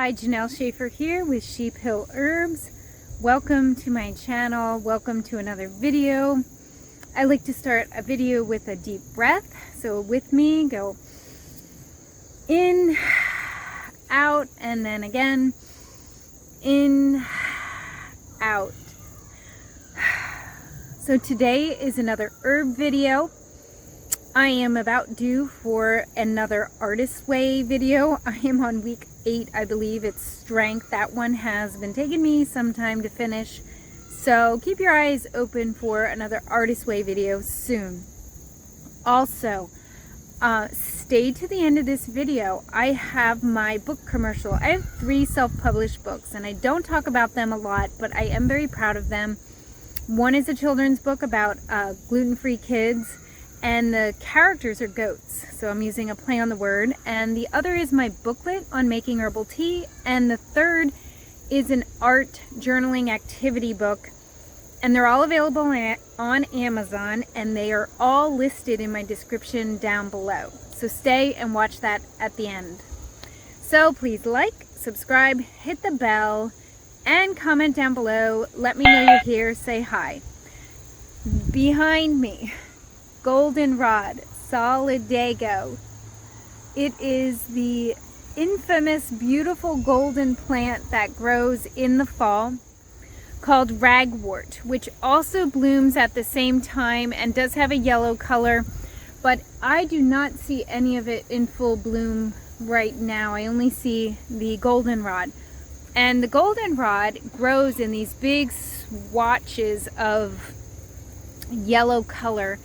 Hi, Janelle Schaefer here with Sheep Hill Herbs. Welcome to my channel. Welcome to another video. I like to start a video with a deep breath. So with me, go in, out, and then again, in, out. So today is another herb video. I am about due for another Artist Way video. I am on week 8, I believe. It's Strength. That one has been taking me some time to finish. So keep your eyes open for another Artist Way video soon. Also, stay to the end of this video. I have my book commercial. I have 3 self-published books, and I don't talk about them a lot, but I am very proud of them. One is a children's book about gluten-free kids, and the characters are goats, so I'm using a play on the word. And the other is my booklet on making herbal tea, and the third is an art journaling activity book, and they're all available on Amazon, and they are all listed in my description down below. So stay and watch that at the end. So please like, subscribe, hit the bell, and comment down below. Let me know you're here. Say hi. Behind me, Goldenrod, Solidago. It is the infamous, beautiful golden plant that grows in the fall, called ragwort, which also blooms at the same time and does have a yellow color, but I do not see any of it in full bloom right now. I only see the goldenrod. And the goldenrod grows in these big swatches of yellow color.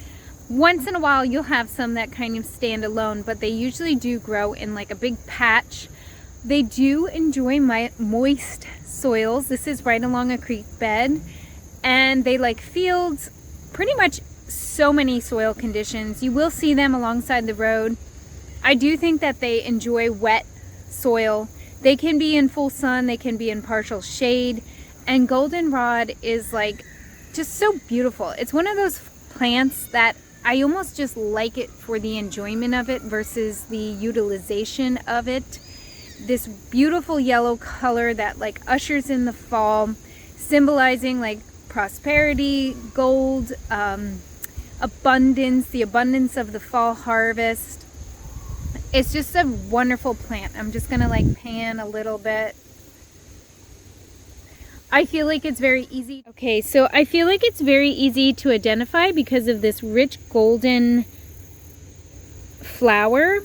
Once in a while you'll have some that kind of stand alone, but they usually do grow in like a big patch. They do enjoy moist soils. This is right along a creek bed, and they like fields, pretty much so many soil conditions. You will see them alongside the road. I do think that they enjoy wet soil. They can be in full sun, they can be in partial shade, and goldenrod is like just so beautiful. It's one of those plants that I almost just like it for the enjoyment of it versus the utilization of it. This beautiful yellow color that like ushers in the fall, symbolizing like prosperity, gold, abundance, the abundance of the fall harvest. It's just a wonderful plant. I'm just gonna like pan a little bit. I feel like it's very easy. Okay, so I feel like it's very easy to identify because of this rich golden flower.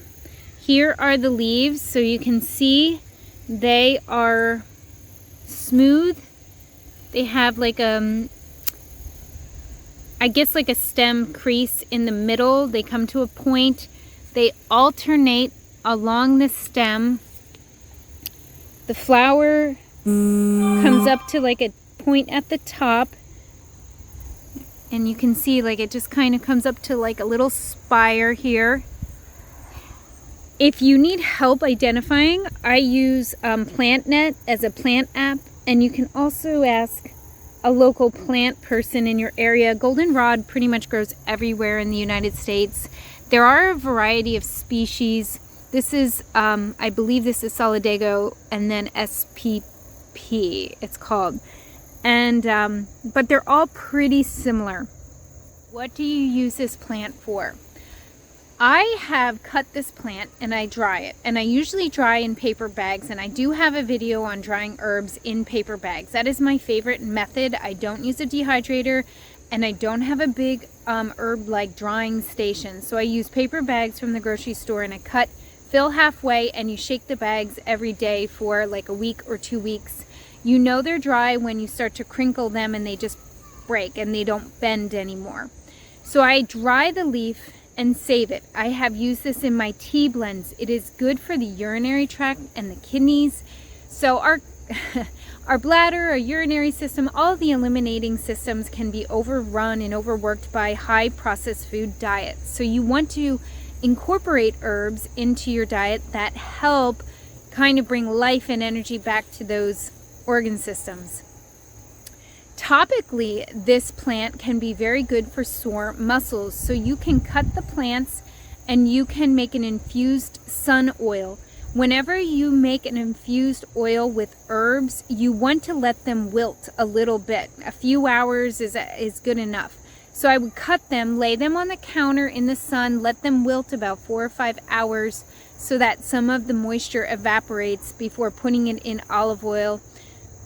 Here are the leaves, so you can see they are smooth. They have like I guess like a stem crease in the middle. They come to a point. They alternate along the stem. The flower comes up to like a point at the top, and you can see like it just kind of comes up to like a little spire here. If you need help identifying, I use PlantNet as a plant app, and you can also ask a local plant person in your area. Goldenrod pretty much grows everywhere in the United States. There are a variety of species. This is, I believe this is Solidago, and then SPP it's called. And, but they're all pretty similar. What do you use this plant for? I have cut this plant and I dry it, and I usually dry in paper bags, and I do have a video on drying herbs in paper bags. That is my favorite method. I don't use a dehydrator, and I don't have a big herb like drying station, so I use paper bags from the grocery store, and I cut, fill halfway, and you shake the bags every day for like a week or 2 weeks. You know they're dry when you start to crinkle them and they just break and they don't bend anymore. So I dry the leaf and save it. I have used this in my tea blends. It is good for the urinary tract and the kidneys. So our bladder, our urinary system, all of the eliminating systems can be overrun and overworked by high processed food diets. So you want to incorporate herbs into your diet that help kind of bring life and energy back to those organ systems. Topically, this plant can be very good for sore muscles. So you can cut the plants and you can make an infused sun oil. Whenever you make an infused oil with herbs, you want to let them wilt a little bit. A few hours is good enough. So I would cut them, lay them on the counter in the sun, let them wilt about 4 or 5 hours so that some of the moisture evaporates before putting it in olive oil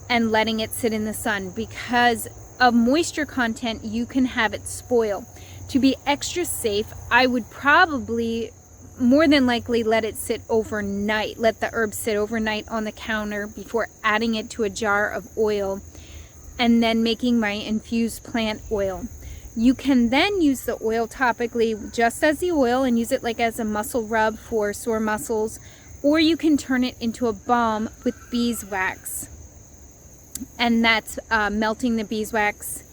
and letting it sit in the sun. Because of moisture content, you can have it spoil. To be extra safe, I would probably more than likely let it sit overnight. Let the herbs sit overnight on the counter before adding it to a jar of oil and then making my infused plant oil. You can then use the oil topically just as the oil and use it like as a muscle rub for sore muscles, or you can turn it into a balm with beeswax. And that's melting the beeswax,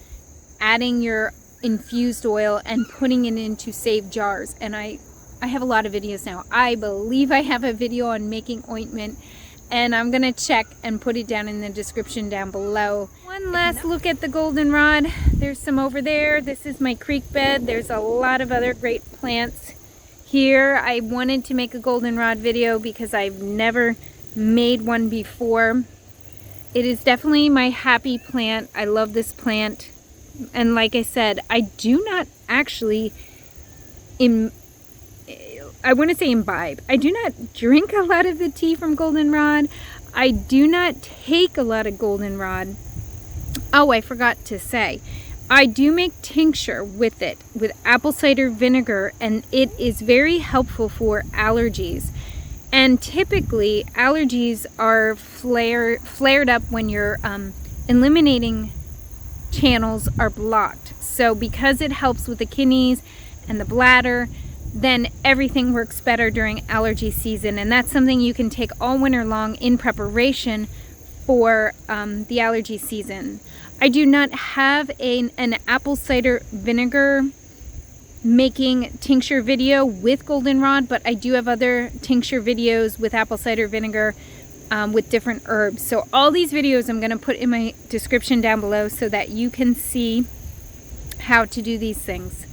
adding your infused oil and putting it into saved jars. And I have a lot of videos now. I believe I have a video on making ointment, and I'm gonna check and put it down in the description down below. One last look at the goldenrod. There's some over there. This is my creek bed. There's a lot of other great plants here. I wanted to make a goldenrod video because I've never made one before. It is definitely my happy plant. I love this plant. And like I said, I do not actually I want to say imbibe. I do not drink a lot of the tea from goldenrod. I do not take a lot of goldenrod. Oh, I forgot to say, I do make tincture with it, with apple cider vinegar, and it is very helpful for allergies. And typically, allergies are flared up when your eliminating channels are blocked. So because it helps with the kidneys and the bladder, then everything works better during allergy season. And that's something you can take all winter long in preparation for the allergy season. I do not have an apple cider vinegar making tincture video with goldenrod, but I do have other tincture videos with apple cider vinegar with different herbs. So all these videos I'm going to put in my description down below so that you can see how to do these things.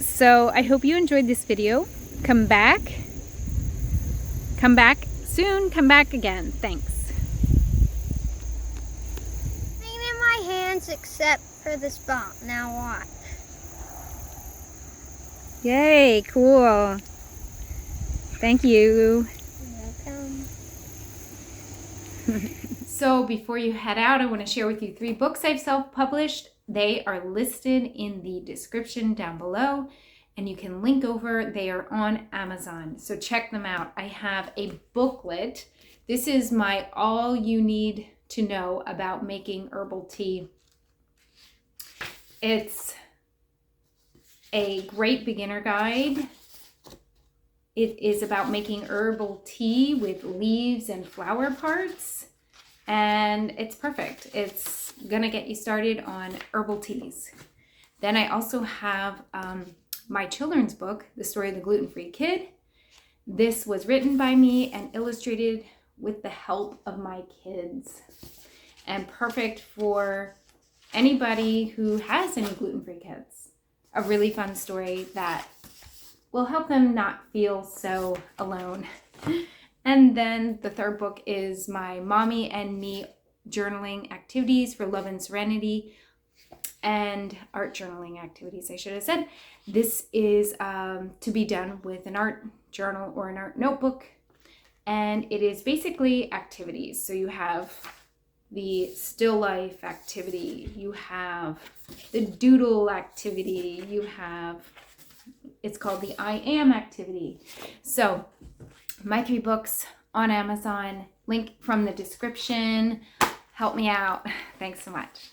So I hope you enjoyed this video. Come back soon, come back again. Thanks. In my hands except for this bomb. Now watch. Yay, cool. Thank you. You're welcome. So before you head out, I want to share with you 3 books I've self-published. They are listed in the description down below, and you can link over. They are on Amazon, so check them out. I have a booklet. This is my all you need to know about making herbal tea. It's a great beginner guide. It is about making herbal tea with leaves and flower parts, and it's perfect. It's gonna get you started on herbal teas. Then I also have my children's book, The Story of the Gluten-Free Kid. This was written by me and illustrated with the help of my kids, and perfect for anybody who has any gluten-free kids. A really fun story that will help them not feel so alone. And then the third book is my Mommy and Me journaling activities for love and serenity, and art journaling activities, I should have said. This is to be done with an art journal or an art notebook, and it is basically activities. So you have the still life activity, you have the doodle activity, you have, it's called the I am activity. So my 3 books on Amazon, link from the description. Help me out. Thanks so much.